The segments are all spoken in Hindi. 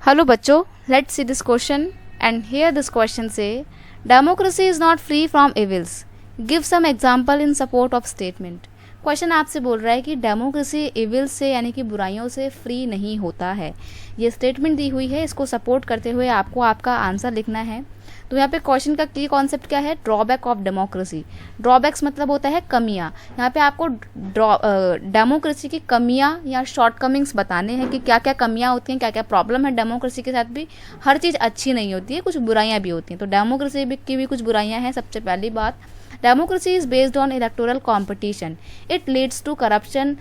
Hello बच्चों, let's see this question and here this question say democracy is not free from evils. Give some example in support of statement. Question आपसे बोल रहा है कि डेमोक्रेसी इविल से यानी कि बुराइयों से फ्री नहीं होता है। ये स्टेटमेंट दी हुई है, इसको सपोर्ट करते हुए आपको आपका आंसर लिखना है। तो यहाँ पे क्वेश्चन का की कॉन्सेप्ट क्या है? Drawback of democracy. ड्रॉबैक्स मतलब होता है कमियाँ। यहाँ पे आपको डेमोक्रेसी की कमियाँ या शॉर्टकमिंग्स बताने हैं कि क्या क्या कमियाँ होती हैं, क्या क्या प्रॉब्लम है डेमोक्रेसी के साथ भी। हर चीज़ अच्छी नहीं होती है, कुछ बुराइयाँ भी होती हैं। तो डेमोक्रेसी की भी कुछ बुराइयाँ हैं। सबसे पहली बात, democracy is based on electoral competition, it leads to corruption.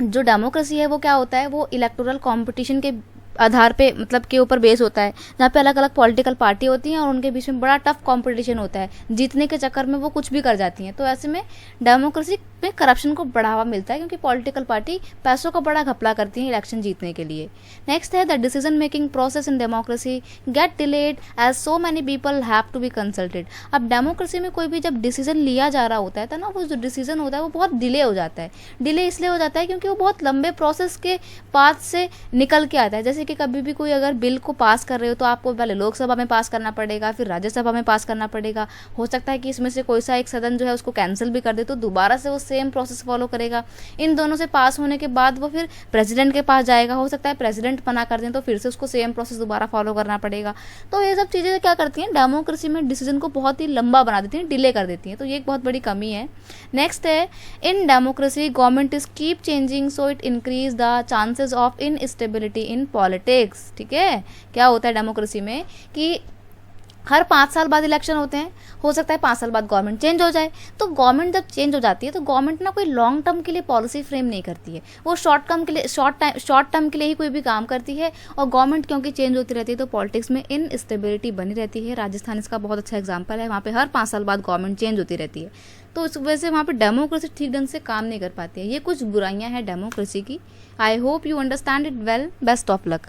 जो डेमोक्रेसी है वो क्या होता है, वो इलेक्टोरल कॉम्पिटिशन के आधार पे मतलब के ऊपर बेस होता है, जहाँ पे अलग अलग पॉलिटिकल पार्टी होती हैं और उनके बीच में बड़ा टफ कंपटीशन होता है। जीतने के चक्कर में वो कुछ भी कर जाती हैं। तो ऐसे में डेमोक्रेसी में करप्शन को बढ़ावा मिलता है, क्योंकि पॉलिटिकल पार्टी पैसों का बड़ा घपला करती हैं इलेक्शन जीतने के लिए। नेक्स्ट है the decision making process in democracy get delayed as so many people have to be consulted. अब डेमोक्रेसी में कोई भी जब डिसीजन लिया जा रहा होता है तो ना, वो जो डिसीजन होता है वो बहुत डिले हो जाता है। डिले इसलिए हो जाता है क्योंकि वो बहुत लंबे प्रोसेस के पाथ से निकल के आता है। जैसे कि कभी भी कोई अगर बिल को पास कर रहे हो तो आपको पहले लोकसभा में पास करना पड़ेगा, फिर राज्यसभा में पास करना पड़ेगा। हो सकता है कि इसमें से कोई सा एक सदन जो है उसको कैंसिल भी कर दे, तो दोबारा से वो सेम प्रोसेस फॉलो करेगा। इन दोनों से पास होने के बाद वो फिर प्रेसिडेंट के पास जाएगा। हो सकता है प्रेसिडेंट मना कर दें तो फिर से उसको सेम प्रोसेस दोबारा फॉलो करना पड़ेगा। तो ये सब चीज़ें क्या करती हैं, डेमोक्रेसी में डिसीजन को बहुत ही लंबा बना देती हैं, डिले कर देती हैं। तो ये एक बहुत बड़ी कमी है। नेक्स्ट है, in democracy government is keep changing so it increase the chances of instability in politics. ठीक है, क्या होता है डेमोक्रेसी में कि हर 5 साल बाद इलेक्शन होते हैं। हो सकता है 5 साल बाद गवर्नमेंट चेंज हो जाए। तो गवर्नमेंट जब चेंज हो जाती है तो गवर्नमेंट ना कोई लॉन्ग टर्म के लिए पॉलिसी फ्रेम नहीं करती है, वो शॉर्ट टर्म के लिए ही कोई भी काम करती है। और गवर्नमेंट क्योंकि चेंज होती रहती है तो पॉलिटिक्स में इनस्टेबिलिटी बनी रहती है। राजस्थान इसका बहुत अच्छा एग्जाम्पल है, वहाँ पे हर 5 साल बाद गवर्नमेंट चेंज होती रहती है। तो इस वजह से वहाँ पे डेमोक्रेसी ठीक ढंग से काम नहीं कर पाती है। ये कुछ बुराइयाँ हैं डेमोक्रेसी की। I hope you understand it well. Best of luck.